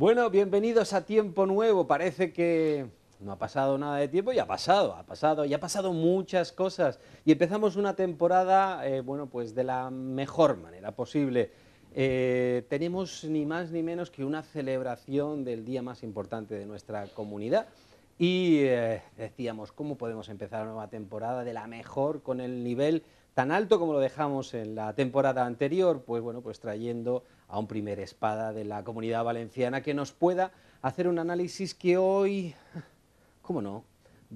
Bueno, bienvenidos a Tiempo Nuevo. Parece que no ha pasado nada de tiempo y ha pasado muchas cosas. Y empezamos una temporada, bueno, pues de la mejor manera posible. Tenemos ni más ni menos que una celebración del día más importante de nuestra comunidad. Y decíamos, ¿cómo podemos empezar una nueva temporada de la mejor con el nivel tan alto como lo dejamos en la temporada anterior? Pues bueno, pues trayendo a un primer espada de la Comunidad Valenciana que nos pueda hacer un análisis que hoy, cómo no,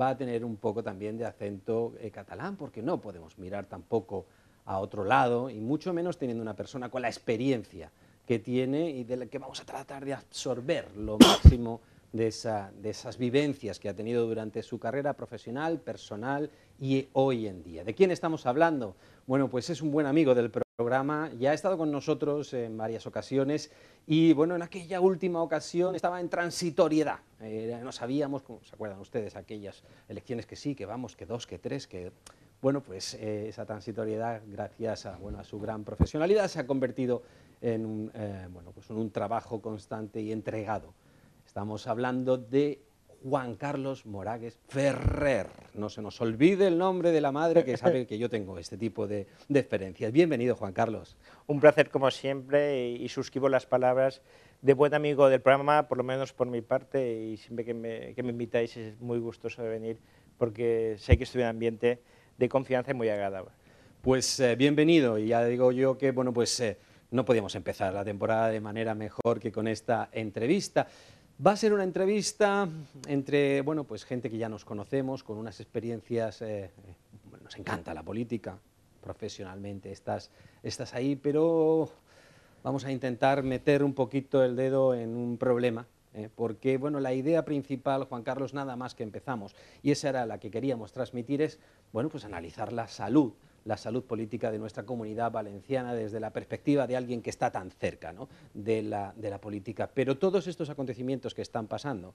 va a tener un poco también de acento catalán, porque no podemos mirar tampoco a otro lado, y mucho menos teniendo una persona con la experiencia que tiene y de la que vamos a tratar de absorber lo máximo de esas vivencias que ha tenido durante su carrera profesional, personal y hoy en día. ¿De quién estamos hablando? Bueno, pues es un buen amigo del programa, ya ha estado con nosotros en varias ocasiones y bueno, en aquella última ocasión estaba en transitoriedad. No sabíamos, como se acuerdan ustedes, aquellas elecciones que sí, que vamos, que dos, que tres, que... Bueno, pues esa transitoriedad, gracias a, bueno, a su gran profesionalidad, se ha convertido en bueno, pues en un trabajo constante y entregado. Estamos hablando de Juan Carlos Moragues Ferrer. No se nos olvide el nombre de la madre, que sabe que yo tengo este tipo de experiencias. Bienvenido, Juan Carlos. Un placer como siempre y suscribo las palabras de buen amigo del programa, por lo menos por mi parte, y siempre que me invitáis es muy gustoso de venir porque sé que estoy en un ambiente de confianza y muy agradable. Pues bienvenido, y ya digo yo que bueno, pues no podíamos empezar la temporada de manera mejor que con esta entrevista. Va a ser una entrevista entre, bueno, pues gente que ya nos conocemos, con unas experiencias, bueno, nos encanta la política, profesionalmente estás ahí, pero vamos a intentar meter un poquito el dedo en un problema, porque bueno, la idea principal, Juan Carlos, nada más que empezamos, y esa era la que queríamos transmitir, es, bueno, pues analizar la salud política de nuestra comunidad valenciana desde la perspectiva de alguien que está tan cerca, ¿no?, de la política. Pero todos estos acontecimientos que están pasando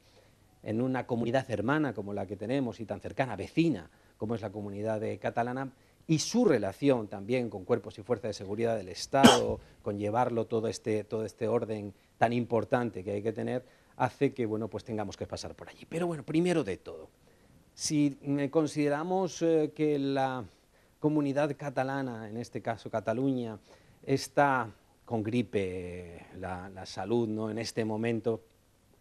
en una comunidad hermana como la que tenemos y tan cercana, vecina, como es la comunidad catalana, y su relación también con cuerpos y fuerzas de seguridad del Estado, con llevarlo todo este orden tan importante que hay que tener, hace que, bueno, pues tengamos que pasar por allí. Pero bueno, primero de todo, si consideramos que la comunidad catalana, en este caso Cataluña, está con gripe, la salud, ¿no?, en este momento,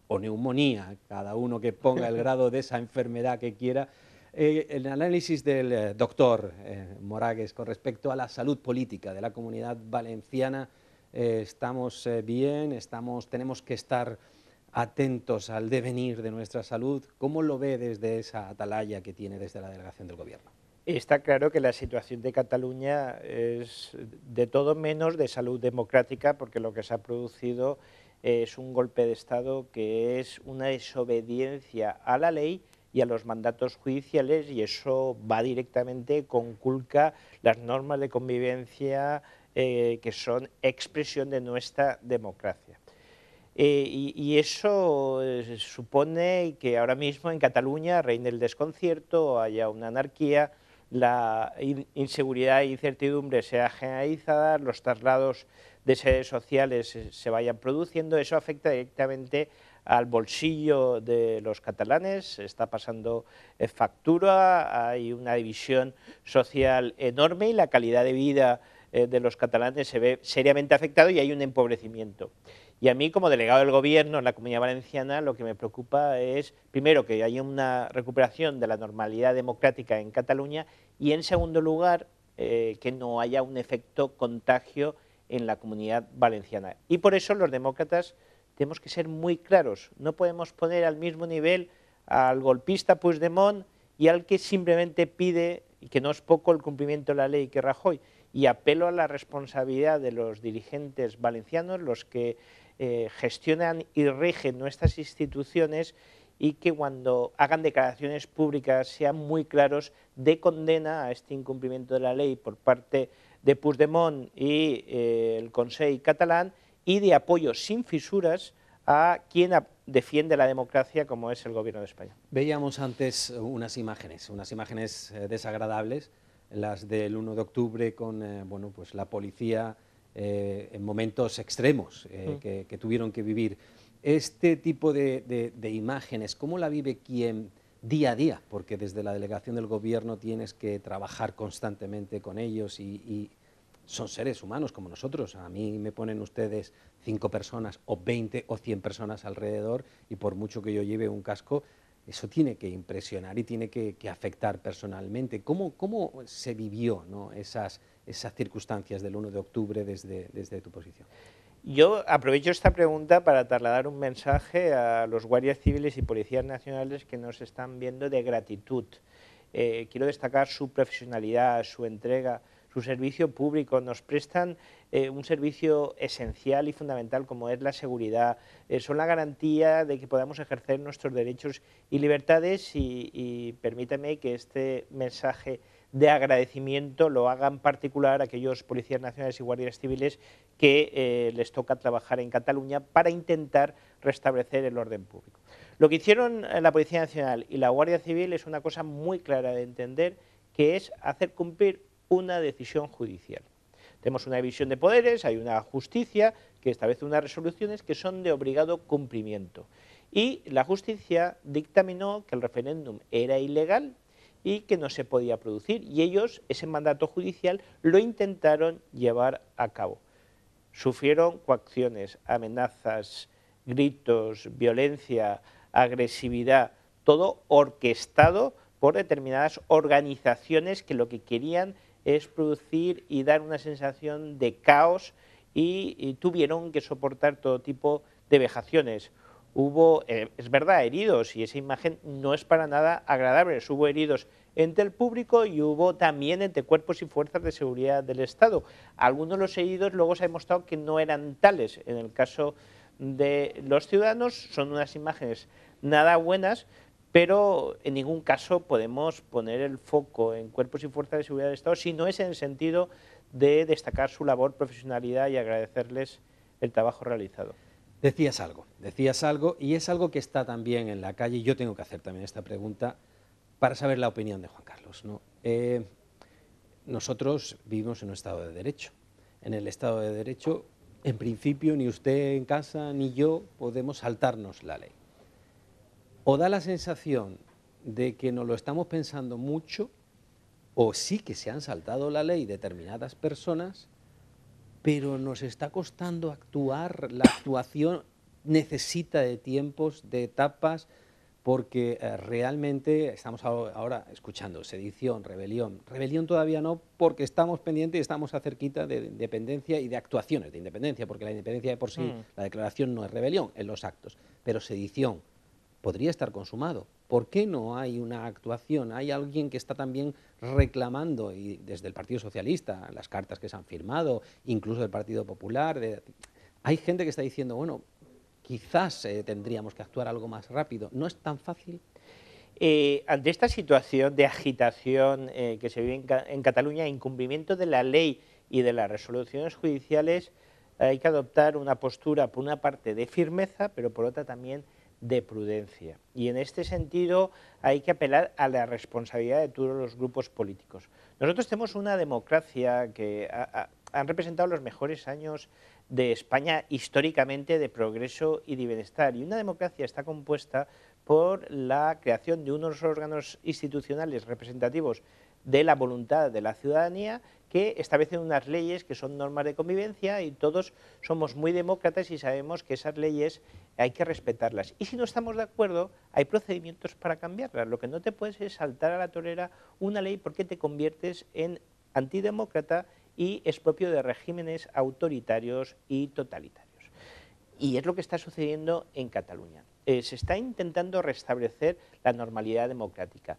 o neumonía, cada uno que ponga el grado de esa enfermedad que quiera, el análisis del doctor Moragues con respecto a la salud política de la comunidad valenciana, estamos bien, tenemos que estar atentos al devenir de nuestra salud. ¿Cómo lo ve desde esa atalaya que tiene desde la delegación del Gobierno? Está claro que la situación de Cataluña es de todo menos de salud democrática, porque lo que se ha producido es un golpe de Estado que es una desobediencia a la ley y a los mandatos judiciales, y eso va directamente, conculca las normas de convivencia que son expresión de nuestra democracia. Y eso supone que ahora mismo en Cataluña reine el desconcierto, haya una anarquía, la inseguridad e incertidumbre sea generalizada, los traslados de sedes sociales se vayan produciendo. Eso afecta directamente al bolsillo de los catalanes, está pasando factura, hay una división social enorme y la calidad de vida de los catalanes se ve seriamente afectado y hay un empobrecimiento. Y a mí, como delegado del Gobierno en la Comunidad Valenciana, lo que me preocupa es, primero, que haya una recuperación de la normalidad democrática en Cataluña y, en segundo lugar, que no haya un efecto contagio en la Comunidad Valenciana. Y por eso los demócratas tenemos que ser muy claros. No podemos poner al mismo nivel al golpista Puigdemont y al que simplemente pide, y que no es poco, el cumplimiento de la ley, que Rajoy. Y apelo a la responsabilidad de los dirigentes valencianos, los que gestionan y rigen nuestras instituciones, y que cuando hagan declaraciones públicas sean muy claros de condena a este incumplimiento de la ley por parte de Puigdemont y el Consell catalán, y de apoyo sin fisuras a quien defiende la democracia, como es el Gobierno de España. Veíamos antes unas imágenes desagradables, las del 1 de octubre con bueno, pues la policía en momentos extremos que tuvieron que vivir. Este tipo de imágenes, ¿cómo la vive quien día a día? Porque desde la delegación del gobierno tienes que trabajar constantemente con ellos y son seres humanos como nosotros. A mí me ponen ustedes 5 personas o 20 o 100 personas alrededor y por mucho que yo lleve un casco, eso tiene que impresionar y tiene que afectar personalmente. ¿Cómo se vivió, ¿no?, esas circunstancias del 1 de octubre desde tu posición? Yo aprovecho esta pregunta para trasladar un mensaje a los guardias civiles y policías nacionales que nos están viendo de gratitud. Quiero destacar su profesionalidad, su entrega, su servicio público. Nos prestan un servicio esencial y fundamental como es la seguridad. Son la garantía de que podamos ejercer nuestros derechos y libertades y permítame que este mensaje de agradecimiento lo hagan particular a aquellos policías nacionales y guardias civiles que les toca trabajar en Cataluña para intentar restablecer el orden público. Lo que hicieron la Policía Nacional y la Guardia Civil es una cosa muy clara de entender, que es hacer cumplir una decisión judicial. Tenemos una división de poderes, hay una justicia que establece unas resoluciones que son de obligado cumplimiento. Y la justicia dictaminó que el referéndum era ilegal y que no se podía producir. Y ellos, ese mandato judicial, lo intentaron llevar a cabo. Sufrieron coacciones, amenazas, gritos, violencia, agresividad, todo orquestado por determinadas organizaciones que lo que querían es producir y dar una sensación de caos y tuvieron que soportar todo tipo de vejaciones. Hubo, es verdad, heridos y esa imagen no es para nada agradable. Hubo heridos entre el público y hubo también entre cuerpos y fuerzas de seguridad del Estado. Algunos de los heridos luego se ha demostrado que no eran tales. En el caso de los ciudadanos son unas imágenes nada buenas, pero en ningún caso podemos poner el foco en cuerpos y fuerzas de seguridad del Estado si no es en el sentido de destacar su labor, profesionalidad y agradecerles el trabajo realizado. Decías algo, y es algo que está también en la calle, y yo tengo que hacer también esta pregunta para saber la opinión de Juan Carlos, ¿no? Nosotros vivimos en un Estado de Derecho. En el Estado de Derecho, en principio, ni usted en casa ni yo podemos saltarnos la ley. O da la sensación de que nos lo estamos pensando mucho, o sí que se han saltado la ley determinadas personas, pero nos está costando actuar, la actuación necesita de tiempos, de etapas, porque realmente estamos ahora escuchando sedición, rebelión. Rebelión todavía no, porque estamos pendientes y estamos acerquita de independencia y de actuaciones de independencia, porque la independencia de por sí, la declaración no es rebelión en los actos, pero sedición podría estar consumado. ¿Por qué no hay una actuación? Hay alguien que está también reclamando, y desde el Partido Socialista, las cartas que se han firmado, incluso del Partido Popular, hay gente que está diciendo, bueno, quizás tendríamos que actuar algo más rápido. ¿No es tan fácil? Ante esta situación de agitación que se vive en Cataluña, incumplimiento de la ley y de las resoluciones judiciales, hay que adoptar una postura, por una parte, de firmeza, pero por otra también de prudencia. Y en este sentido hay que apelar a la responsabilidad de todos los grupos políticos. Nosotros tenemos una democracia que han representado los mejores años de España históricamente, de progreso y de bienestar. Y una democracia está compuesta por la creación de unos órganos institucionales representativos de la voluntad de la ciudadanía que establecen unas leyes que son normas de convivencia y todos somos muy demócratas y sabemos que esas leyes hay que respetarlas. Y si no estamos de acuerdo, hay procedimientos para cambiarlas. Lo que no te puedes es saltar a la torera una ley porque te conviertes en antidemócrata y es propio de regímenes autoritarios y totalitarios. Y es lo que está sucediendo en Cataluña. Se está intentando restablecer la normalidad democrática.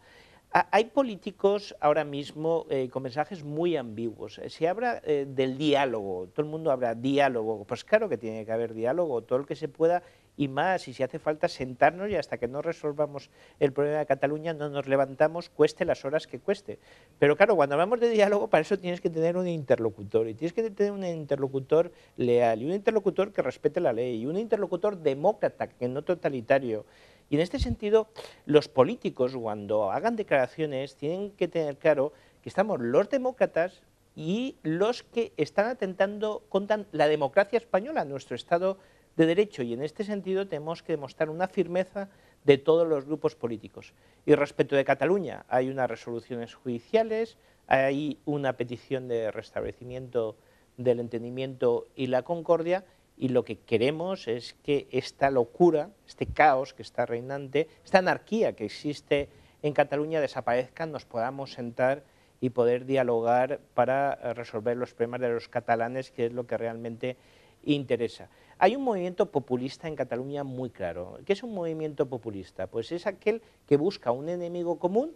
Hay políticos ahora mismo con mensajes muy ambiguos. Se habla del diálogo, todo el mundo habla diálogo. Pues claro que tiene que haber diálogo, todo lo que se pueda y más, y si hace falta sentarnos y hasta que no resolvamos el problema de Cataluña no nos levantamos, cueste las horas que cueste. Pero claro, cuando hablamos de diálogo, para eso tienes que tener un interlocutor, y tienes que tener un interlocutor leal, y un interlocutor que respete la ley, y un interlocutor demócrata, que no totalitario. Y en este sentido, los políticos, cuando hagan declaraciones, tienen que tener claro que estamos los demócratas y los que están atentando contra la democracia española, nuestro Estado de derecho, y en este sentido tenemos que demostrar una firmeza de todos los grupos políticos. Y respecto de Cataluña, hay unas resoluciones judiciales, hay una petición de restablecimiento del entendimiento y la concordia, y lo que queremos es que esta locura, este caos que está reinante, esta anarquía que existe en Cataluña desaparezca, nos podamos sentar y poder dialogar para resolver los problemas de los catalanes, que es lo que realmente interesa. Hay un movimiento populista en Cataluña muy claro. ¿Qué es un movimiento populista? Pues es aquel que busca un enemigo común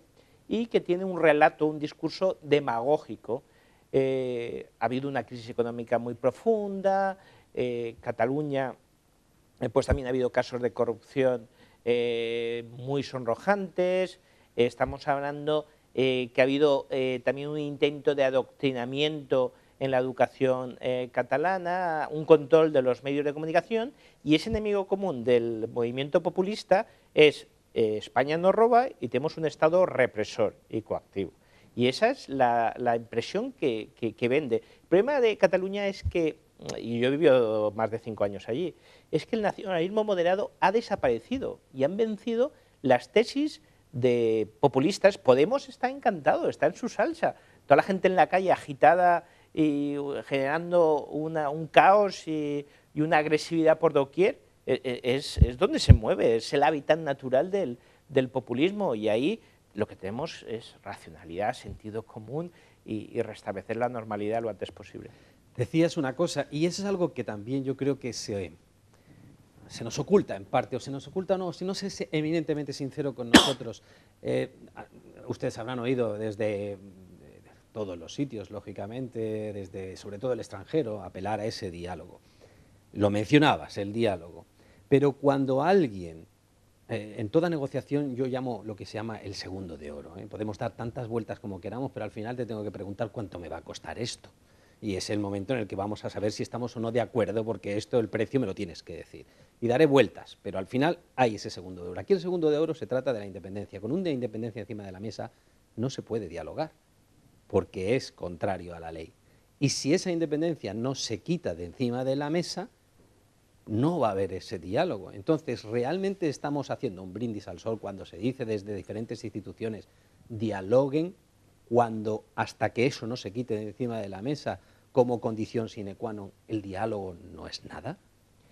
y que tiene un relato, un discurso demagógico. Ha habido una crisis económica muy profunda, Cataluña, pues también ha habido casos de corrupción muy sonrojantes, estamos hablando que ha habido también un intento de adoctrinamiento en la educación catalana, un control de los medios de comunicación, y ese enemigo común del movimiento populista es España nos roba y tenemos un Estado represor y coactivo. Y esa es la impresión que vende. El problema de Cataluña es que, y yo he vivido más de 5 años allí, es que el nacionalismo moderado ha desaparecido y han vencido las tesis de populistas. Podemos está encantado, está en su salsa. Toda la gente en la calle agitada y generando un caos y una agresividad por doquier, es donde se mueve, es el hábitat natural del populismo, y ahí lo que tenemos es racionalidad, sentido común y restablecer la normalidad lo antes posible. Decías una cosa, y eso es algo que también yo creo que se nos oculta en parte, o se nos oculta o no, si no se es eminentemente sincero con nosotros. Ustedes habrán oído desde todos los sitios, lógicamente, desde sobre todo el extranjero, apelar a ese diálogo. Lo mencionabas, el diálogo. Pero cuando alguien, en toda negociación yo llamo lo que se llama el segundo de oro. Podemos dar tantas vueltas como queramos, pero al final te tengo que preguntar cuánto me va a costar esto. Y es el momento en el que vamos a saber si estamos o no de acuerdo, porque esto, el precio, me lo tienes que decir. Y daré vueltas, pero al final hay ese segundo de oro. Aquí el segundo de oro se trata de la independencia. Con un de independencia encima de la mesa no se puede dialogar, porque es contrario a la ley. Y si esa independencia no se quita de encima de la mesa, no va a haber ese diálogo. Entonces, ¿realmente estamos haciendo un brindis al sol cuando se dice desde diferentes instituciones dialoguen, cuando hasta que eso no se quite de encima de la mesa como condición sine qua non el diálogo no es nada?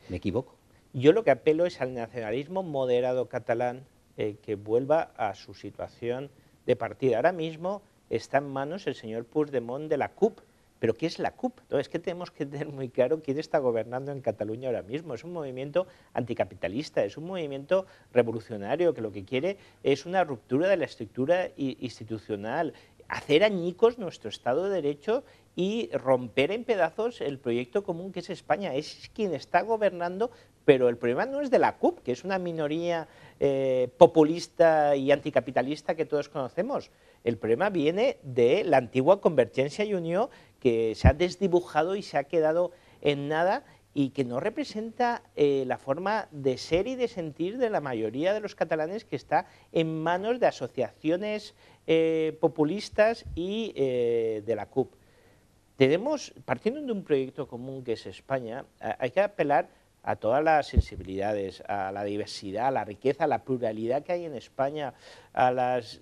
¿Me equivoco? Yo lo que apelo es al nacionalismo moderado catalán, que vuelva a su situación de partida. Ahora mismo está en manos el señor Puigdemont de la CUP. ¿Pero qué es la CUP? Entonces, es que tenemos que tener muy claro quién está gobernando en Cataluña ahora mismo. Es un movimiento anticapitalista, es un movimiento revolucionario que lo que quiere es una ruptura de la estructura institucional, hacer añicos nuestro Estado de Derecho y romper en pedazos el proyecto común que es España. Es quien está gobernando, pero el problema no es de la CUP, que es una minoría populista y anticapitalista que todos conocemos. El problema viene de la antigua Convergencia y Unió, que se ha desdibujado y se ha quedado en nada, y que no representa la forma de ser y de sentir de la mayoría de los catalanes, que está en manos de asociaciones populistas y de la CUP. Tenemos, partiendo de un proyecto común que es España, hay que apelar a todas las sensibilidades, a la diversidad, a la riqueza, a la pluralidad que hay en España, a las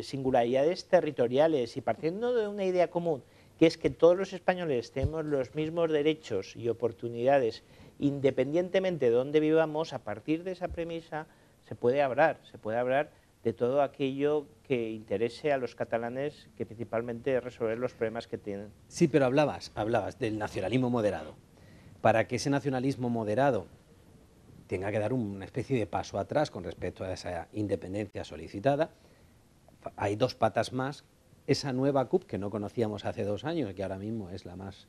singularidades territoriales, y partiendo de una idea común, que es que todos los españoles tenemos los mismos derechos y oportunidades independientemente de dónde vivamos. A partir de esa premisa se puede hablar de todo aquello que interese a los catalanes, que principalmente es resolver los problemas que tienen. Sí, pero hablabas del nacionalismo moderado. Para que ese nacionalismo moderado tenga que dar una especie de paso atrás con respecto a esa independencia solicitada, hay dos patas más. Esa nueva CUP que no conocíamos hace 2 años, que ahora mismo es la más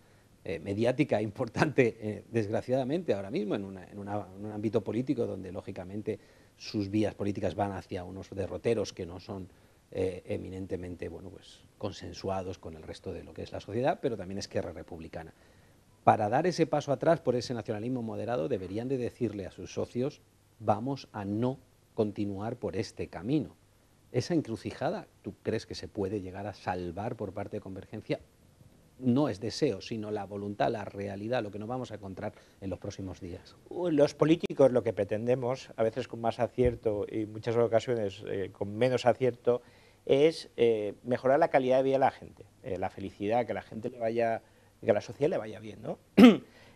mediática e importante, desgraciadamente, ahora mismo en un ámbito político donde, lógicamente, sus vías políticas van hacia unos derroteros que no son eminentemente consensuados con el resto de lo que es la sociedad, pero también Esquerra Republicana. Para dar ese paso atrás por ese nacionalismo moderado, deberían de decirle a sus socios: vamos a no continuar por este camino. ¿Esa encrucijada tú crees que se puede llegar a salvar por parte de Convergencia? no es deseo, sino la voluntad, la realidad, lo que nos vamos a encontrar en los próximos días? Los políticos lo que pretendemos, a veces con más acierto y en muchas ocasiones con menos acierto, es mejorar la calidad de vida de la gente, la felicidad, que la gente le vaya, que a la sociedad le vaya bien, ¿no?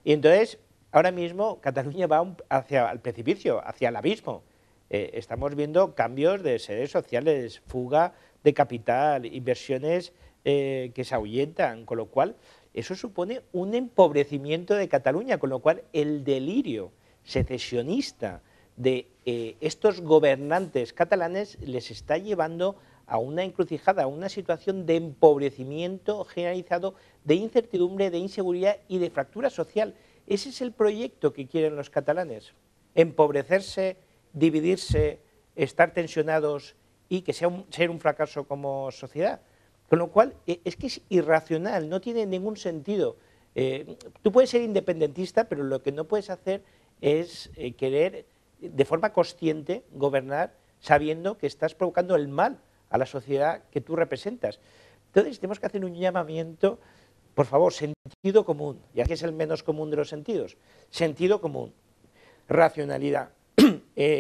Y entonces, ahora mismo Cataluña va hacia el precipicio, hacia el abismo. Estamos viendo cambios de sedes sociales, fuga de capital, inversiones que se ahuyentan, con lo cual eso supone un empobrecimiento de Cataluña, con lo cual el delirio secesionista de estos gobernantes catalanes les está llevando a una encrucijada, a una situación de empobrecimiento generalizado, de incertidumbre, de inseguridad y de fractura social. Ese es el proyecto que quieren los catalanes, empobrecerse, dividirse, estar tensionados y que ser un fracaso como sociedad. Con lo cual, es que es irracional, no tiene ningún sentido. Tú puedes ser independentista, pero lo que no puedes hacer es querer de forma consciente gobernar sabiendo que estás provocando el mal a la sociedad que tú representas. Entonces tenemos que hacer un llamamiento, por favor, sentido común, ya que es el menos común de los sentidos, sentido común, racionalidad,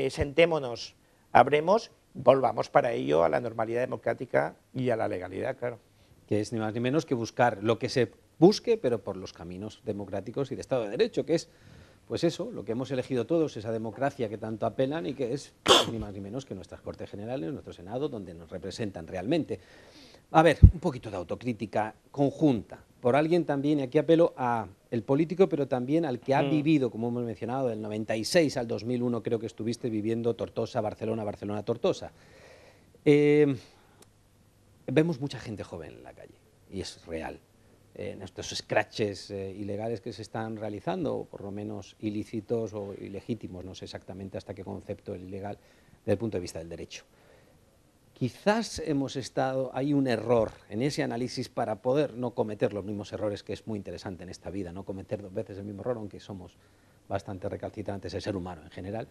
sentémonos, hablemos, volvamos para ello a la normalidad democrática y a la legalidad, claro. Que es ni más ni menos que buscar lo que se busque, pero por los caminos democráticos y de Estado de Derecho, que es, pues eso, lo que hemos elegido todos, esa democracia que tanto apelan y que es ni más ni menos que nuestras Cortes Generales, nuestro Senado, donde nos representan realmente. A ver, un poquito de autocrítica conjunta, por alguien también, y aquí apelo a el político, pero también al que ha vivido, como hemos mencionado, del 96 al 2001, creo que estuviste viviendo Tortosa, Barcelona, Barcelona, Tortosa. Vemos mucha gente joven en la calle, y es real. En estos scratches ilegales que se están realizando, o por lo menos ilícitos o ilegítimos, no sé exactamente hasta qué concepto el ilegal desde el punto de vista del derecho. Quizás hay un error en ese análisis para poder no cometer los mismos errores, que es muy interesante en esta vida, no cometer dos veces el mismo error, aunque somos bastante recalcitrantes, el ser humano en general.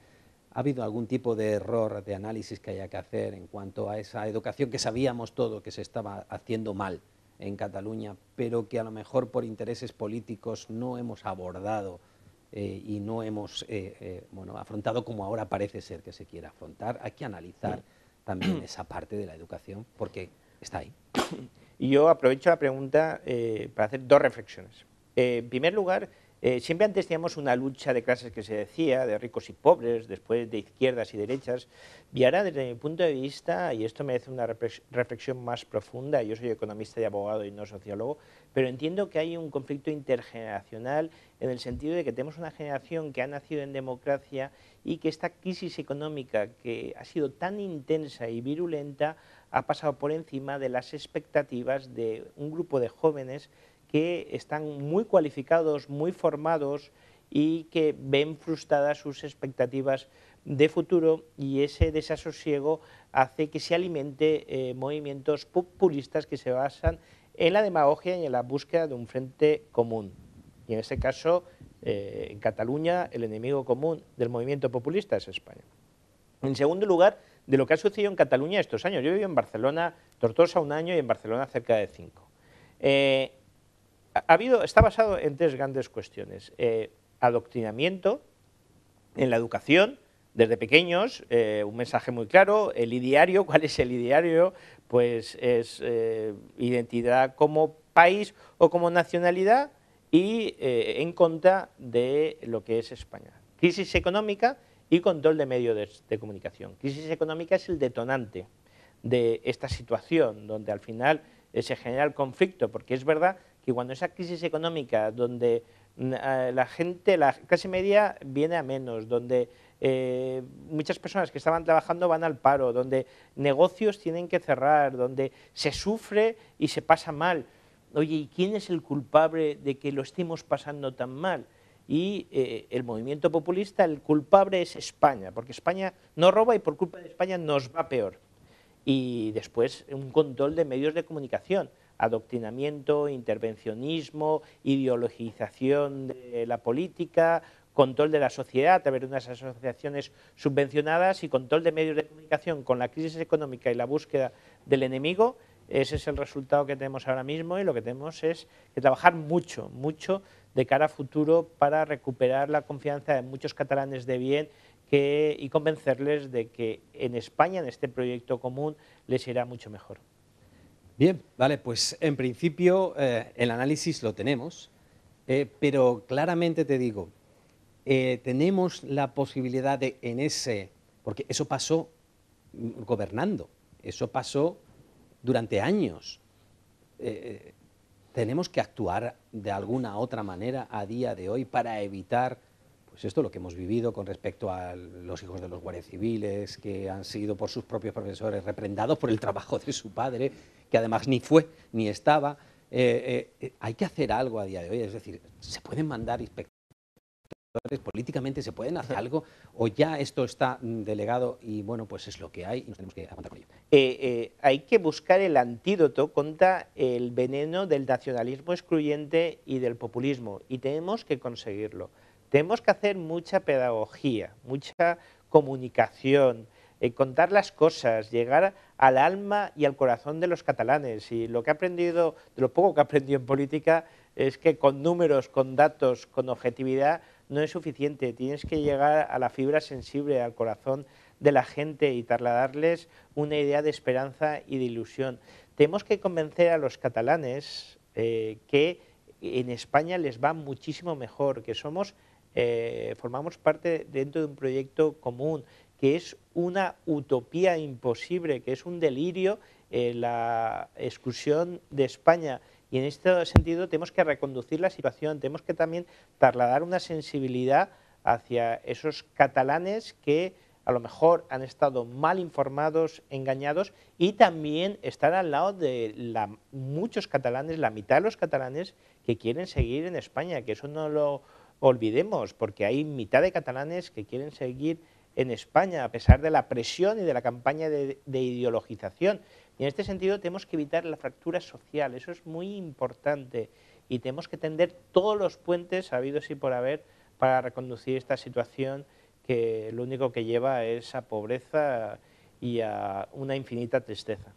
¿Ha habido algún tipo de error de análisis que haya que hacer en cuanto a esa educación que sabíamos todo que se estaba haciendo mal en Cataluña, pero que a lo mejor por intereses políticos no hemos abordado y no hemos afrontado como ahora parece ser que se quiere afrontar? Hay que analizar también esa parte de la educación, porque está ahí. Y yo aprovecho la pregunta para hacer dos reflexiones. En primer lugar, siempre antes teníamos una lucha de clases que se decía, de ricos y pobres, después de izquierdas y derechas, y ahora desde mi punto de vista, y esto merece una reflexión más profunda, yo soy economista y abogado y no sociólogo, pero entiendo que hay un conflicto intergeneracional en el sentido de que tenemos una generación que ha nacido en democracia y que esta crisis económica que ha sido tan intensa y virulenta ha pasado por encima de las expectativas de un grupo de jóvenes que están muy cualificados, muy formados y que ven frustradas sus expectativas de futuro, y ese desasosiego hace que se alimente movimientos populistas que se basan en la demagogia y en la búsqueda de un frente común. Y en este caso, en Cataluña, el enemigo común del movimiento populista es España. En segundo lugar, de lo que ha sucedido en Cataluña estos años. Yo he vivido en Barcelona, Tortosa, 1 año, y en Barcelona cerca de 5. Está basado en 3 grandes cuestiones. Adoctrinamiento en la educación, desde pequeños, un mensaje muy claro, el ideario. ¿Cuál es el ideario? Pues es identidad como país o como nacionalidad y en contra de lo que es España. Crisis económica y control de medios de comunicación. Crisis económica es el detonante de esta situación, donde al final se genera el conflicto, porque es verdad que cuando esa crisis económica, donde la clase media viene a menos, donde muchas personas que estaban trabajando van al paro, donde negocios tienen que cerrar, donde se sufre y se pasa mal. Oye, ¿y quién es el culpable de que lo estemos pasando tan mal? Y el movimiento populista, el culpable es España, porque España nos roba y por culpa de España nos va peor. Y después un control de medios de comunicación, adoctrinamiento, intervencionismo, ideologización de la política, control de la sociedad a través de unas asociaciones subvencionadas y control de medios de comunicación con la crisis económica y la búsqueda del enemigo, Ese es el resultado que tenemos ahora mismo y lo que tenemos es que trabajar mucho, mucho de cara a futuro para recuperar la confianza de muchos catalanes de bien y convencerles de que en España, en este proyecto común, les irá mucho mejor. Bien, vale, pues en principio el análisis lo tenemos, pero claramente te digo, tenemos la posibilidad de porque eso pasó gobernando, eso pasó durante años. Tenemos que actuar de alguna otra manera a día de hoy para evitar, pues esto lo que hemos vivido con respecto a los hijos de los guardias civiles, que han sido por sus propios profesores reprendados por el trabajo de su padre, que además ni fue ni estaba. Hay que hacer algo a día de hoy, es decir, se pueden mandar inspectores, políticamente se pueden hacer algo, o ya esto está delegado y bueno, pues es lo que hay y nos tenemos que aguantar con ello. Hay que buscar el antídoto contra el veneno del nacionalismo excluyente y del populismo, y tenemos que conseguirlo. Tenemos que hacer mucha pedagogía, mucha comunicación, contar las cosas, llegar al alma y al corazón de los catalanes. Y lo que he aprendido, de lo poco que he aprendido en política, es que con números, con datos, con objetividad, no es suficiente. Tienes que llegar a la fibra sensible, al corazón de la gente y trasladarles una idea de esperanza y de ilusión. Tenemos que convencer a los catalanes que en España les va muchísimo mejor, que formamos parte dentro de un proyecto común, que es una utopía imposible, que es un delirio la exclusión de España. Y en este sentido tenemos que reconducir la situación, tenemos que también trasladar una sensibilidad hacia esos catalanes que a lo mejor han estado mal informados, engañados, y también estar al lado de muchos catalanes, la mitad de los catalanes que quieren seguir en España, que eso no lo olvidemos, porque hay mitad de catalanes que quieren seguir en España, a pesar de la presión y de la campaña de ideologización. Y en este sentido tenemos que evitar la fractura social, eso es muy importante, y tenemos que tender todos los puentes habidos y por haber para reconducir esta situación que lo único que lleva es a pobreza y a una infinita tristeza.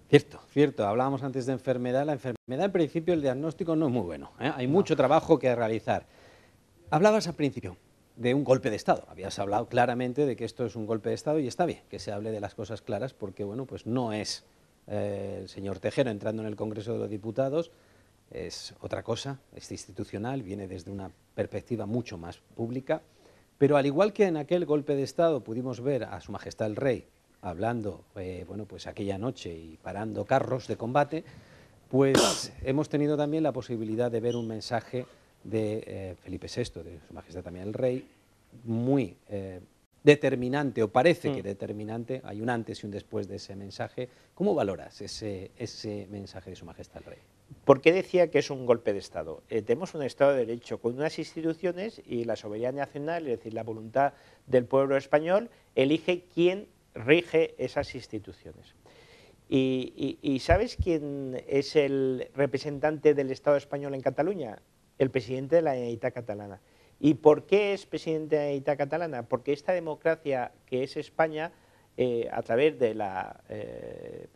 Cierto, cierto. Hablábamos antes de enfermedad. La enfermedad, en principio, el diagnóstico no es muy bueno, ¿eh? Hay mucho trabajo que realizar. Hablabas al principio de un golpe de Estado. Habías hablado claramente de que esto es un golpe de Estado y está bien que se hable de las cosas claras porque, bueno, pues no es el señor Tejero entrando en el Congreso de los Diputados, es otra cosa, es institucional, viene desde una perspectiva mucho más pública. Pero al igual que en aquel golpe de Estado pudimos ver a Su Majestad el Rey hablando, bueno, pues aquella noche y parando carros de combate, pues hemos tenido también la posibilidad de ver un mensaje de Felipe VI, de Su Majestad también el Rey, muy determinante, o parece que determinante. Hay un antes y un después de ese mensaje. ¿Cómo valoras ese mensaje de Su Majestad el Rey? ¿Por qué decía que es un golpe de Estado? Tenemos un Estado de Derecho con unas instituciones y la soberanía nacional, es decir, la voluntad del pueblo español, elige quién rige esas instituciones. ¿Y sabes quién es el representante del Estado español en Cataluña? El presidente de la Generalitat Catalana. ¿Y por qué es presidente de la Generalitat Catalana? Porque esta democracia que es España, a través de la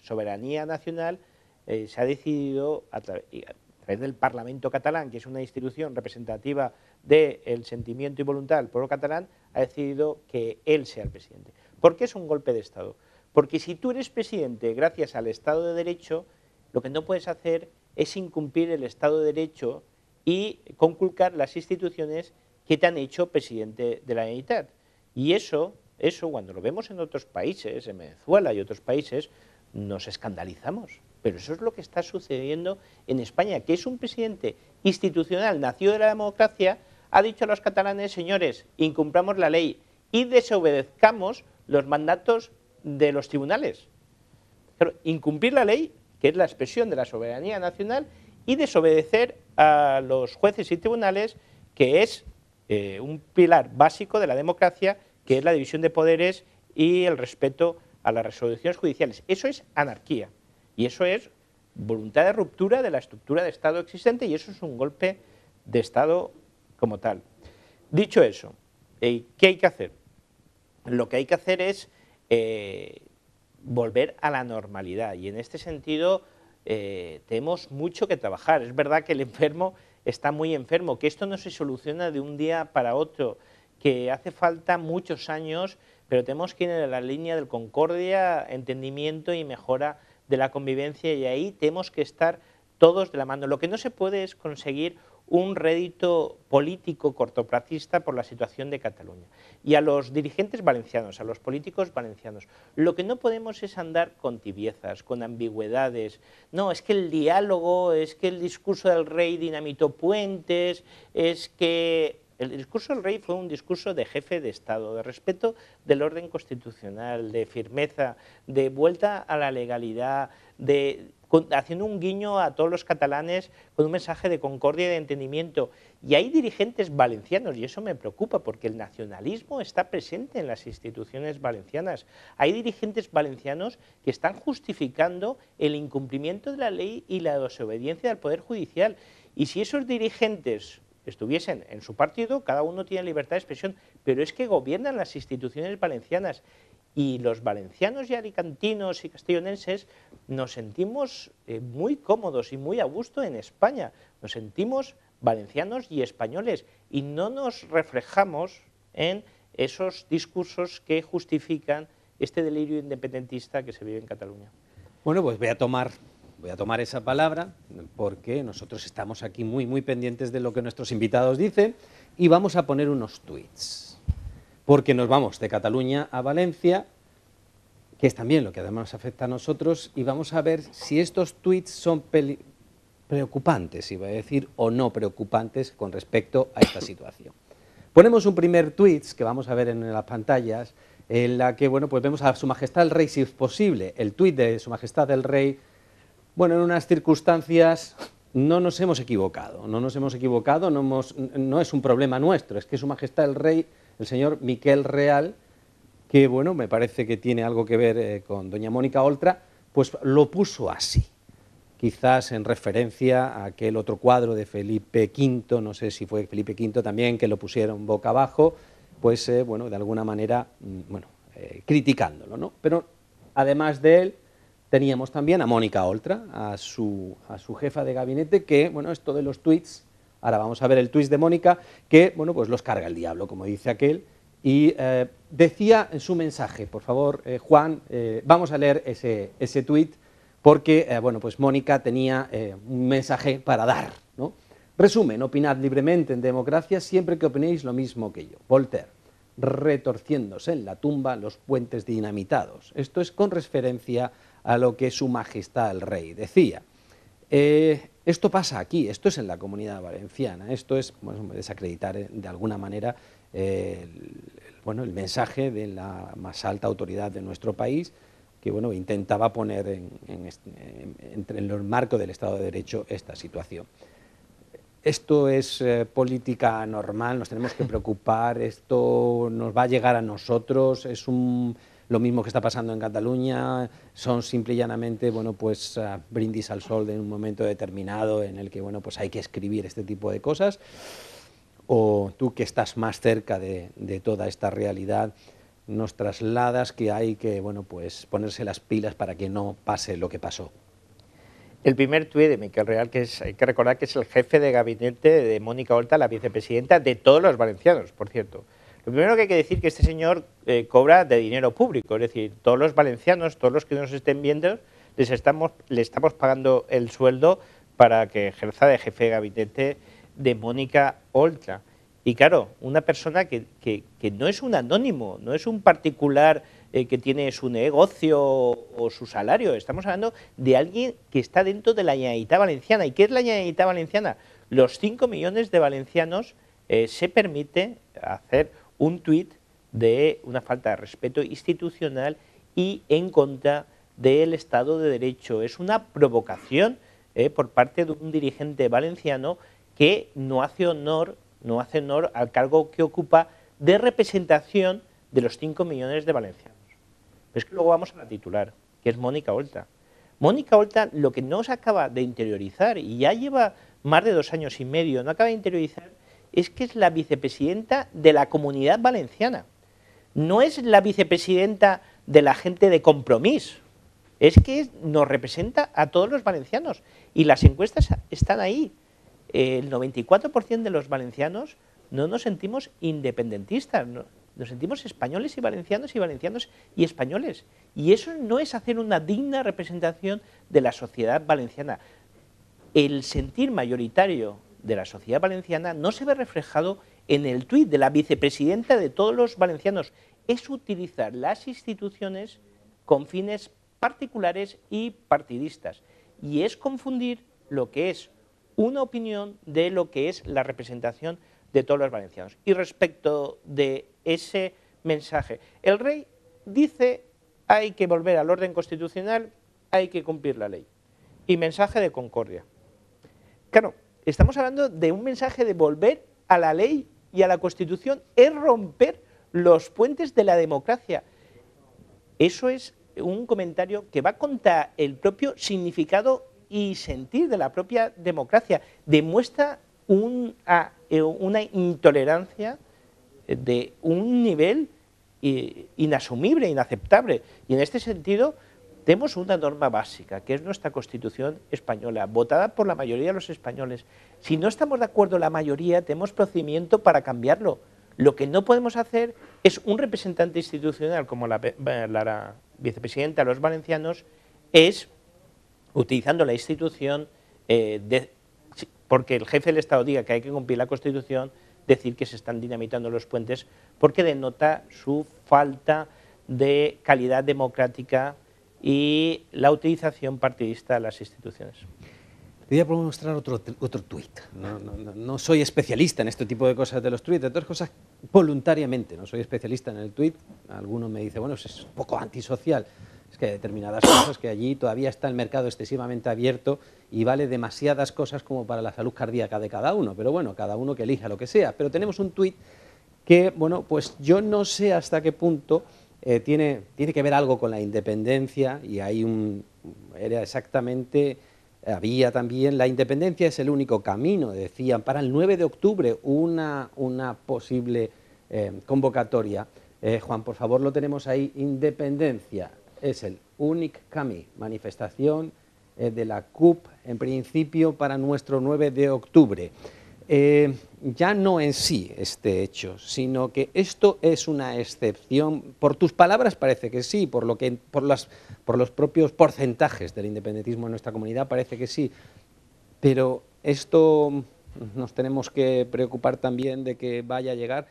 soberanía nacional, se ha decidido, a través del Parlamento catalán, que es una institución representativa del sentimiento y voluntad del pueblo catalán, ha decidido que él sea el presidente. ¿Por qué es un golpe de Estado? Porque si tú eres presidente gracias al Estado de Derecho, lo que no puedes hacer es incumplir el Estado de Derecho y conculcar las instituciones que te han hecho presidente de la Generalitat. Y eso cuando lo vemos en otros países, en Venezuela y otros países, nos escandalizamos. Pero eso es lo que está sucediendo en España, que es un presidente institucional, nacido de la democracia, ha dicho a los catalanes: señores, incumplamos la ley y desobedezcamos los mandatos de los tribunales. Pero incumplir la ley, que es la expresión de la soberanía nacional, y desobedecer a los jueces y tribunales, que es un pilar básico de la democracia, que es la división de poderes y el respeto a las resoluciones judiciales. Eso es anarquía y eso es voluntad de ruptura de la estructura de Estado existente, y eso es un golpe de Estado como tal. Dicho eso, ¿qué hay que hacer? Lo que hay que hacer es volver a la normalidad. Y en este sentido tenemos mucho que trabajar. Es verdad que el enfermo está muy enfermo, que esto no se soluciona de un día para otro, que hace falta muchos años, pero tenemos que ir en la línea del concordia, entendimiento y mejora de la convivencia, y ahí tenemos que estar todos de la mano. Lo que no se puede es conseguir un rédito político cortoplacista por la situación de Cataluña. Y a los dirigentes valencianos, a los políticos valencianos, lo que no podemos es andar con tibiezas, con ambigüedades. No, es que el diálogo, es que el discurso del rey dinamitó puentes, es que el discurso del rey fue un discurso de jefe de Estado, de respeto del orden constitucional, de firmeza, de vuelta a la legalidad, haciendo un guiño a todos los catalanes con un mensaje de concordia y de entendimiento. Y hay dirigentes valencianos, y eso me preocupa, porque el nacionalismo está presente en las instituciones valencianas. Hay dirigentes valencianos que están justificando el incumplimiento de la ley y la desobediencia del Poder Judicial. Y si esos dirigentes estuviesen en su partido, cada uno tiene libertad de expresión, pero es que gobiernan las instituciones valencianas. Y los valencianos y alicantinos y castellonenses nos sentimos muy cómodos y muy a gusto en España. Nos sentimos valencianos y españoles y no nos reflejamos en esos discursos que justifican este delirio independentista que se vive en Cataluña. Bueno, pues voy a tomar esa palabra porque nosotros estamos aquí muy pendientes de lo que nuestros invitados dicen y vamos a poner unos tuits. Porque nos vamos de Cataluña a Valencia, que es también lo que además afecta a nosotros, y vamos a ver si estos tuits son preocupantes, iba a decir, o no preocupantes con respecto a esta situación. Ponemos un primer tuit que vamos a ver en las pantallas, en la que bueno, pues vemos a Su Majestad el Rey, si es posible, el tuit de Su Majestad el Rey. Bueno, en unas circunstancias no nos hemos equivocado, no es un problema nuestro, es que Su Majestad el Rey, el señor Miquel Real, que bueno, me parece que tiene algo que ver con doña Mónica Oltra, pues lo puso así, quizás en referencia a aquel otro cuadro de Felipe V, no sé si fue Felipe V también, que lo pusieron boca abajo, pues bueno, de alguna manera, criticándolo, ¿no? Pero además de él, teníamos también a Mónica Oltra, a su jefa de gabinete, que, bueno, esto de los tuits, ahora vamos a ver el tuit de Mónica, que, bueno, pues los carga el diablo, como dice aquel, y decía en su mensaje, por favor, Juan, vamos a leer ese tuit, porque, bueno, pues Mónica tenía un mensaje para dar, ¿no? Resumen: opinad libremente en democracia siempre que opinéis lo mismo que yo. Voltaire, retorciéndose en la tumba los puentes dinamitados. Esto es con referencia a lo que Su Majestad el Rey decía. Esto pasa aquí, esto es en la Comunidad Valenciana, esto es, bueno, desacreditar de alguna manera el mensaje de la más alta autoridad de nuestro país, que bueno, intentaba poner en el marco del Estado de Derecho esta situación. Esto es política normal, nos tenemos que preocupar, esto nos va a llegar a nosotros, es lo mismo que está pasando en Cataluña, son simple y llanamente, bueno, pues brindis al sol de un momento determinado en el que, bueno, pues hay que escribir este tipo de cosas. O tú, que estás más cerca de toda esta realidad, nos trasladas que hay que, bueno, pues ponerse las pilas para que no pase lo que pasó. El primer tuit de Miquel Real, hay que recordar que es el jefe de gabinete de Mónica Oltra, la vicepresidenta de todos los valencianos, por cierto. Lo primero que hay que decir es que este señor cobra de dinero público, es decir, todos los valencianos, todos los que nos estén viendo, le estamos pagando el sueldo para que ejerza de jefe de gabinete de Mónica Oltra. Y claro, una persona que no es un anónimo, no es un particular que tiene su negocio o su salario, estamos hablando de alguien que está dentro de la Generalitat Valenciana. ¿Y qué es la Generalitat Valenciana? Los 5 millones de valencianos se permite hacer un tuit de una falta de respeto institucional y en contra del Estado de Derecho. Es una provocación por parte de un dirigente valenciano que no hace honor al cargo que ocupa de representación de los 5 millones de valencianos. Pero es que luego vamos a la titular, que es Mónica Oltra. Mónica Oltra lo que no se acaba de interiorizar, y ya lleva más de 2 años y medio, no acaba de interiorizar, es que es la vicepresidenta de la Comunidad Valenciana. No es la vicepresidenta de la gente de Compromís. Es que nos representa a todos los valencianos y las encuestas están ahí. El 94% de los valencianos no nos sentimos independentistas, nos sentimos españoles y valencianos y españoles. Y eso no es hacer una digna representación de la sociedad valenciana. El sentir mayoritario de la sociedad valenciana no se ve reflejado en el tuit de la vicepresidenta de todos los valencianos. Es utilizar las instituciones con fines particulares y partidistas. Y es confundir lo que es una opinión de lo que es la representación de todos los valencianos. Y respecto de ese mensaje, el rey dice: hay que volver al orden constitucional, hay que cumplir la ley. Y mensaje de concordia. Claro, estamos hablando de un mensaje de volver a la ley y a la Constitución, es romper los puentes de la democracia. Eso es un comentario que va contra el propio significado y sentir de la propia democracia. Demuestra una intolerancia de un nivel inasumible, inaceptable. Y en este sentido tenemos una norma básica, que es nuestra Constitución española, votada por la mayoría de los españoles. Si no estamos de acuerdo la mayoría, tenemos procedimiento para cambiarlo. Lo que no podemos hacer es un representante institucional como la vicepresidenta de los valencianos, es, utilizando la institución, porque el jefe del Estado diga que hay que cumplir la Constitución, decir que se están dinamitando los puentes, porque denota su falta de calidad democrática y la utilización partidista de las instituciones. Te voy a mostrar otro tuit. No soy especialista en este tipo de cosas de los tuits, de todas cosas voluntariamente, no soy especialista en el tuit. Alguno me dice, bueno, es un poco antisocial. Es que hay determinadas cosas que allí todavía está el mercado excesivamente abierto y vale demasiadas cosas como para la salud cardíaca de cada uno, pero bueno, cada uno que elija lo que sea. Pero tenemos un tuit que, bueno, pues yo no sé hasta qué punto tiene que ver algo con la independencia, y era exactamente... Había también, la independencia es el único camino, decían, para el 9 de octubre una posible convocatoria. Juan, por favor, lo tenemos ahí, independencia es el únic camí, manifestación de la CUP, en principio, para nuestro 9 de octubre. Ya no en sí este hecho, sino que esto es una excepción. Por tus palabras parece que sí, por los propios porcentajes del independentismo en nuestra comunidad parece que sí, pero esto nos tenemos que preocupar también de que vaya a llegar.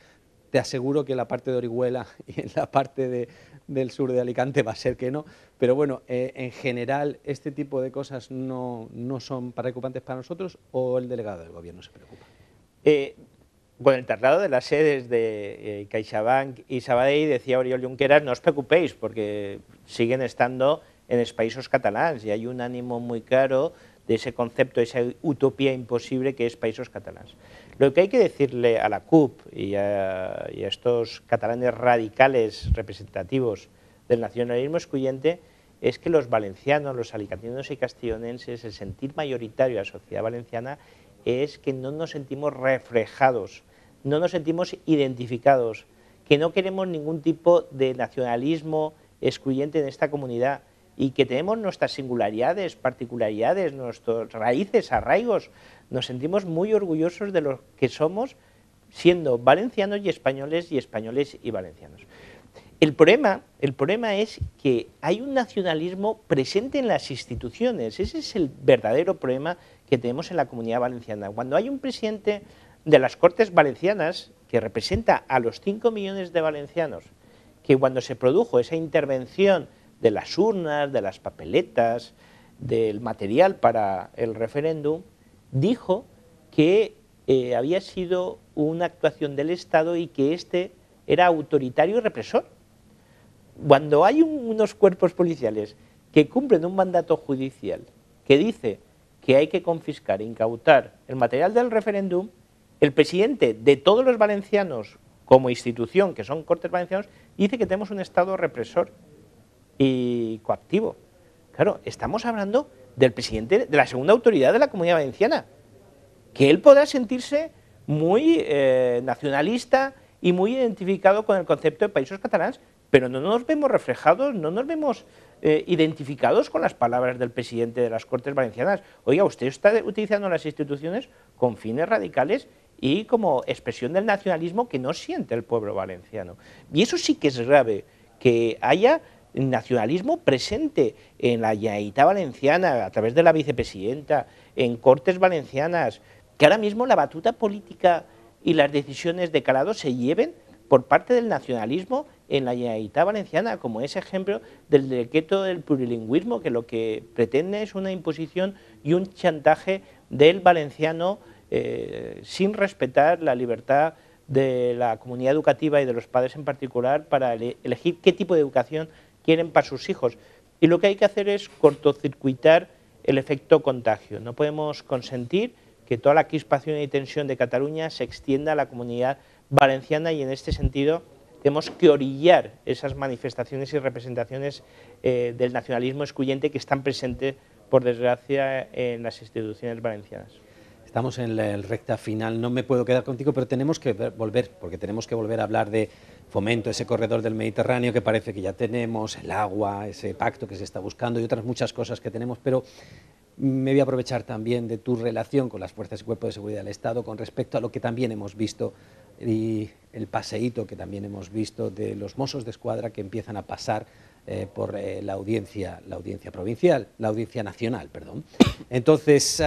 Te aseguro que en la parte de Orihuela y en la parte del sur de Alicante va a ser que no, pero bueno, en general este tipo de cosas no son preocupantes para nosotros, ¿o el delegado del gobierno se preocupa? Con el traslado de las sedes de CaixaBank y Sabadell, decía Oriol Junqueras, no os preocupéis porque siguen estando en els països catalans y hay un ánimo muy claro de ese concepto, esa utopía imposible que es países catalans. Lo que hay que decirle a la CUP y a estos catalanes radicales representativos del nacionalismo excluyente es que los valencianos, los alicantinos y castellonenses, el sentir mayoritario de la sociedad valenciana es que no nos sentimos reflejados, no nos sentimos identificados, que no queremos ningún tipo de nacionalismo excluyente en esta comunidad y que tenemos nuestras singularidades, particularidades, nuestras raíces, arraigos. Nos sentimos muy orgullosos de lo que somos siendo valencianos y españoles y valencianos. El problema es que hay un nacionalismo presente en las instituciones. Ese es el verdadero problema que tenemos en la comunidad valenciana. Cuando hay un presidente de las Cortes Valencianas que representa a los 5 millones de valencianos, que cuando se produjo esa intervención de las urnas, de las papeletas, del material para el referéndum, dijo que había sido una actuación del Estado y que este era autoritario y represor. Cuando hay unos cuerpos policiales que cumplen un mandato judicial que dice que hay que confiscar e incautar el material del referéndum, el presidente de todos los valencianos como institución, que son Cortes Valencianos, dice que tenemos un Estado represor y coactivo. Claro, estamos hablando del presidente de la segunda autoridad de la Comunidad Valenciana, que él podrá sentirse muy nacionalista y muy identificado con el concepto de países catalans, pero no nos vemos reflejados, no nos vemos identificados con las palabras del presidente de las Cortes Valencianas. Oiga, usted está utilizando las instituciones con fines radicales y como expresión del nacionalismo que no siente el pueblo valenciano. Y eso sí que es grave, que haya nacionalismo presente en la Generalitat Valenciana, a través de la vicepresidenta, en Cortes Valencianas, que ahora mismo la batuta política y las decisiones de calado se lleven por parte del nacionalismo en la Generalitat Valenciana, como ese ejemplo del decreto del plurilingüismo, que lo que pretende es una imposición y un chantaje del valenciano sin respetar la libertad de la comunidad educativa y de los padres en particular para elegir qué tipo de educación quieren para sus hijos. Y lo que hay que hacer es cortocircuitar el efecto contagio. No podemos consentir que toda la crispación y tensión de Cataluña se extienda a la comunidad valenciana, y en este sentido tenemos que orillar esas manifestaciones y representaciones del nacionalismo excluyente que están presentes, por desgracia, en las instituciones valencianas. Estamos en la recta final, no me puedo quedar contigo, pero tenemos que volver, porque tenemos que volver a hablar de fomento, ese corredor del Mediterráneo que parece que ya tenemos, el agua, ese pacto que se está buscando y otras muchas cosas que tenemos, pero me voy a aprovechar también de tu relación con las fuerzas y cuerpos de seguridad del Estado con respecto a lo que también hemos visto y el paseíto que también hemos visto de los Mossos de Escuadra que empiezan a pasar por la audiencia provincial, la audiencia nacional, perdón. Entonces,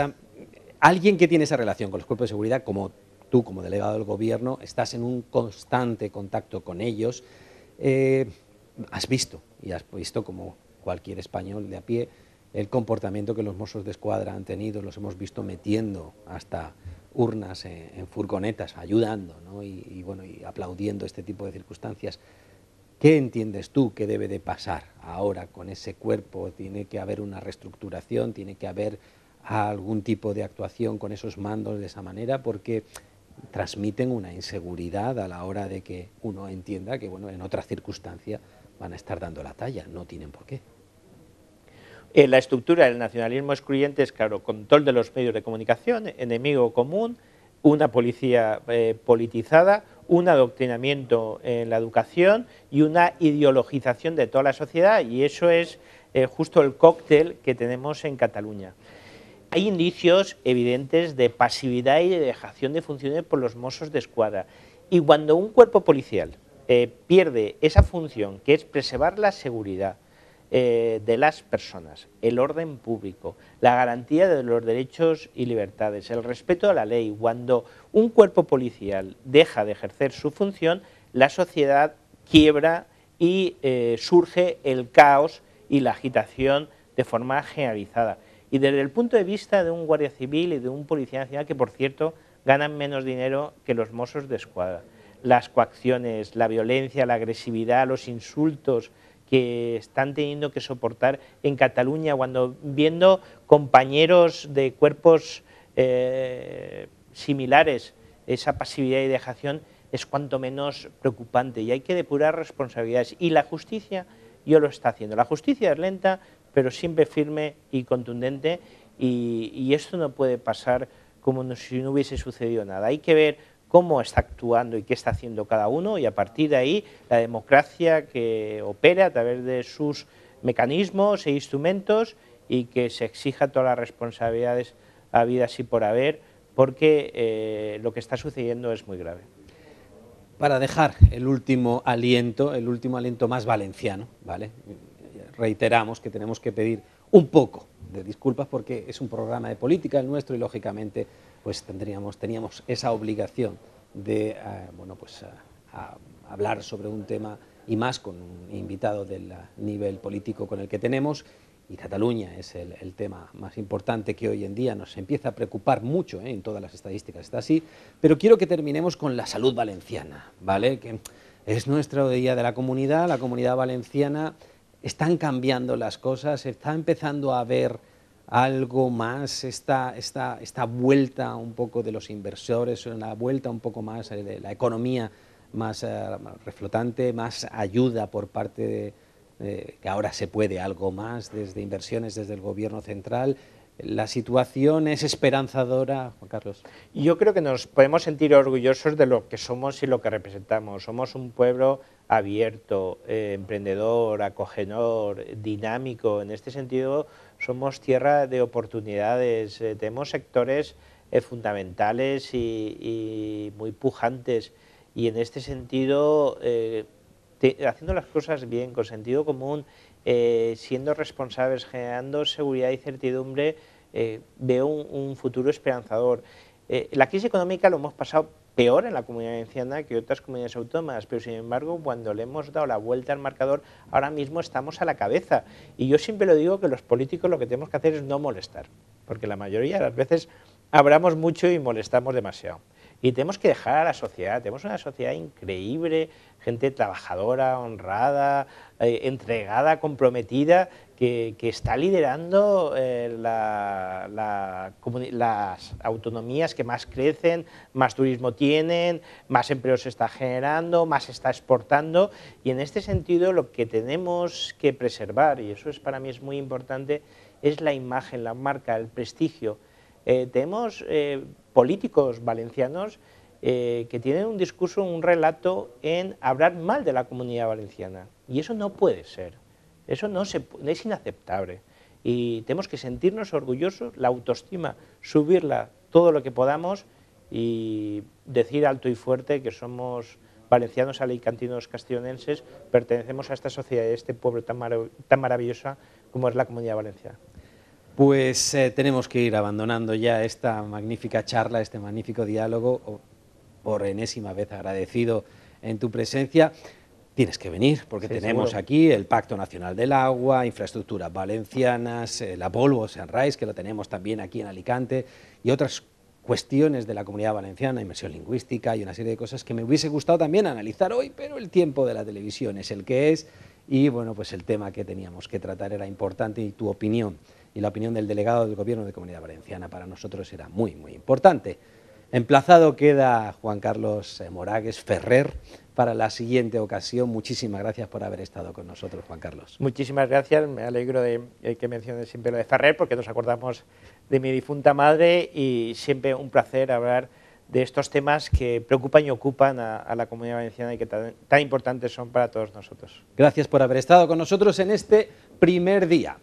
alguien que tiene esa relación con los cuerpos de seguridad, como tú, como delegado del Gobierno, estás en un constante contacto con ellos, has visto como cualquier español de a pie, el comportamiento que los Mossos de Escuadra han tenido, los hemos visto metiendo hasta urnas en furgonetas, ayudando, ¿no? y aplaudiendo este tipo de circunstancias. ¿Qué entiendes tú que debe de pasar ahora con ese cuerpo? ¿Tiene que haber una reestructuración? ¿Tiene que haber algún tipo de actuación con esos mandos de esa manera? Porque transmiten una inseguridad a la hora de que uno entienda que en otra circunstancia van a estar dando la talla, no tienen por qué. La estructura del nacionalismo excluyente es, claro, control de los medios de comunicación, enemigo común, una policía politizada, un adoctrinamiento en la educación y una ideologización de toda la sociedad, y eso es justo el cóctel que tenemos en Cataluña. Hay indicios evidentes de pasividad y de dejación de funciones por los Mossos de Escuadra, y cuando un cuerpo policial pierde esa función, que es preservar la seguridad de las personas, el orden público, la garantía de los derechos y libertades, el respeto a la ley, cuando un cuerpo policial deja de ejercer su función, la sociedad quiebra y surge el caos y la agitación de forma generalizada. Y desde el punto de vista de un guardia civil y de un policía nacional, que por cierto ganan menos dinero que los Mossos de Escuadra, las coacciones, la violencia, la agresividad, los insultos que están teniendo que soportar en Cataluña, cuando viendo compañeros de cuerpos similares, esa pasividad y dejación es cuanto menos preocupante, y hay que depurar responsabilidades, y la justicia yo lo está haciendo. La justicia es lenta, pero siempre firme y contundente, y esto no puede pasar como si no hubiese sucedido nada. Hay que ver cómo está actuando y qué está haciendo cada uno, y a partir de ahí la democracia que opera a través de sus mecanismos e instrumentos, y que se exija todas las responsabilidades habidas y por haber, porque lo que está sucediendo es muy grave. Para dejar el último aliento más valenciano, ¿vale? Reiteramos que tenemos que pedir un poco de disculpas porque es un programa de política el nuestro, y lógicamente pues teníamos esa obligación de hablar sobre un tema, y más con un invitado del nivel político con el que tenemos, y Cataluña es el tema más importante que hoy en día nos empieza a preocupar mucho, en todas las estadísticas está así, pero quiero que terminemos con la salud valenciana, ¿vale? Que es nuestro día de la comunidad valenciana. Están cambiando las cosas, se está empezando a ver algo más, esta vuelta un poco de los inversores, una vuelta un poco más de la economía más reflotante, más ayuda por parte de que ahora se puede algo más desde inversiones desde el Gobierno central. ¿La situación es esperanzadora, Juan Carlos? Yo creo que nos podemos sentir orgullosos de lo que somos y lo que representamos. Somos un pueblo abierto, emprendedor, acogedor, dinámico. En este sentido, somos tierra de oportunidades. Tenemos sectores fundamentales y muy pujantes. Y en este sentido, haciendo las cosas bien, con sentido común, siendo responsables, generando seguridad y certidumbre, veo un futuro esperanzador. La crisis económica lo hemos pasado peor en la Comunidad Valenciana que otras comunidades autónomas, pero sin embargo, cuando le hemos dado la vuelta al marcador, ahora mismo estamos a la cabeza. Y yo siempre lo digo que los políticos lo que tenemos que hacer es no molestar, porque la mayoría de las veces hablamos mucho y molestamos demasiado. Y tenemos que dejar a la sociedad, tenemos una sociedad increíble, gente trabajadora, honrada, entregada, comprometida, que está liderando las autonomías que más crecen, más turismo tienen, más empleo se está generando, más se está exportando, y en este sentido lo que tenemos que preservar, y eso para mí es muy importante, es la imagen, la marca, el prestigio. Tenemos políticos valencianos que tienen un discurso, un relato en hablar mal de la Comunidad Valenciana, y eso no puede ser, eso es inaceptable, y tenemos que sentirnos orgullosos, la autoestima, subirla todo lo que podamos y decir alto y fuerte que somos valencianos, alicantinos, castellonenses, pertenecemos a esta sociedad, a este pueblo tan maravillosa como es la Comunidad Valenciana. Pues tenemos que ir abandonando ya esta magnífica charla, este magnífico diálogo. Por enésima vez agradecido en tu presencia. Tienes que venir, porque sí, tenemos seguro. Aquí el Pacto Nacional del Agua, infraestructuras valencianas, la Volvo Sunrise, que lo tenemos también aquí en Alicante, y otras cuestiones de la Comunidad Valenciana, inmersión lingüística y una serie de cosas que me hubiese gustado también analizar hoy, pero el tiempo de la televisión es el que es, y bueno, pues el tema que teníamos que tratar era importante, y tu opinión y la opinión del delegado del Gobierno de Comunidad Valenciana para nosotros era muy, muy importante. Emplazado queda Juan Carlos Moragues Ferrer para la siguiente ocasión. Muchísimas gracias por haber estado con nosotros, Juan Carlos. Muchísimas gracias, me alegro de que menciones siempre lo de Ferrer, porque nos acordamos de mi difunta madre, y siempre un placer hablar de estos temas que preocupan y ocupan a la Comunidad Valenciana y que tan importantes son para todos nosotros. Gracias por haber estado con nosotros en este primer día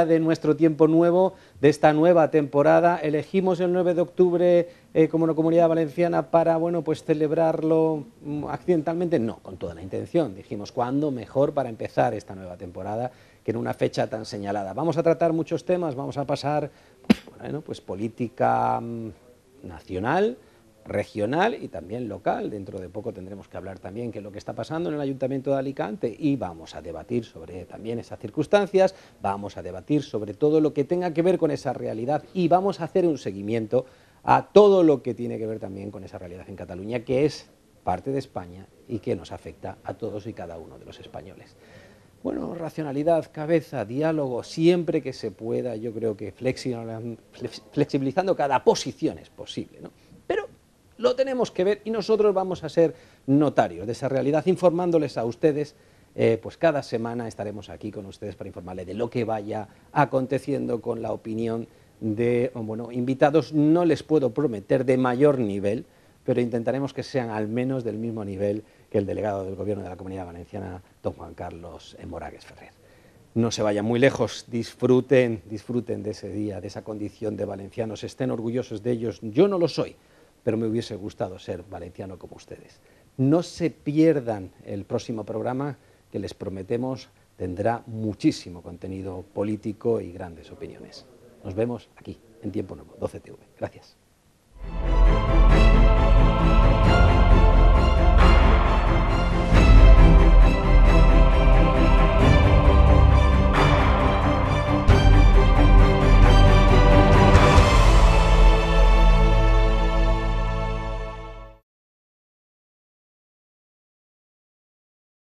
de nuestro tiempo nuevo, de esta nueva temporada. Elegimos el 9 de octubre como una Comunidad Valenciana para, bueno, pues celebrarlo accidentalmente, no, con toda la intención. Dijimos, ¿cuándo mejor para empezar esta nueva temporada que en una fecha tan señalada? Vamos a tratar muchos temas, vamos a pasar, bueno, pues política nacional, regional y también local. Dentro de poco tendremos que hablar también qué es lo que está pasando en el Ayuntamiento de Alicante, y vamos a debatir sobre también esas circunstancias, vamos a debatir sobre todo lo que tenga que ver con esa realidad, y vamos a hacer un seguimiento a todo lo que tiene que ver también con esa realidad en Cataluña, que es parte de España y que nos afecta a todos y cada uno de los españoles. Bueno, racionalidad, cabeza, diálogo, siempre que se pueda. Yo creo que flexibilizando cada posición es posible, ¿no? Pero lo tenemos que ver, y nosotros vamos a ser notarios de esa realidad, informándoles a ustedes. Pues cada semana estaremos aquí con ustedes para informarles de lo que vaya aconteciendo, con la opinión de, bueno, invitados. No les puedo prometer de mayor nivel, pero intentaremos que sean al menos del mismo nivel que el delegado del Gobierno de la Comunidad Valenciana, don Juan Carlos Moragues Ferrer. No se vayan muy lejos, disfruten de ese día, de esa condición de valencianos, estén orgullosos de ellos. Yo no lo soy, pero me hubiese gustado ser valenciano como ustedes. No se pierdan el próximo programa, que les prometemos tendrá muchísimo contenido político y grandes opiniones. Nos vemos aquí, en Tiempo Nuevo, 12TV. Gracias.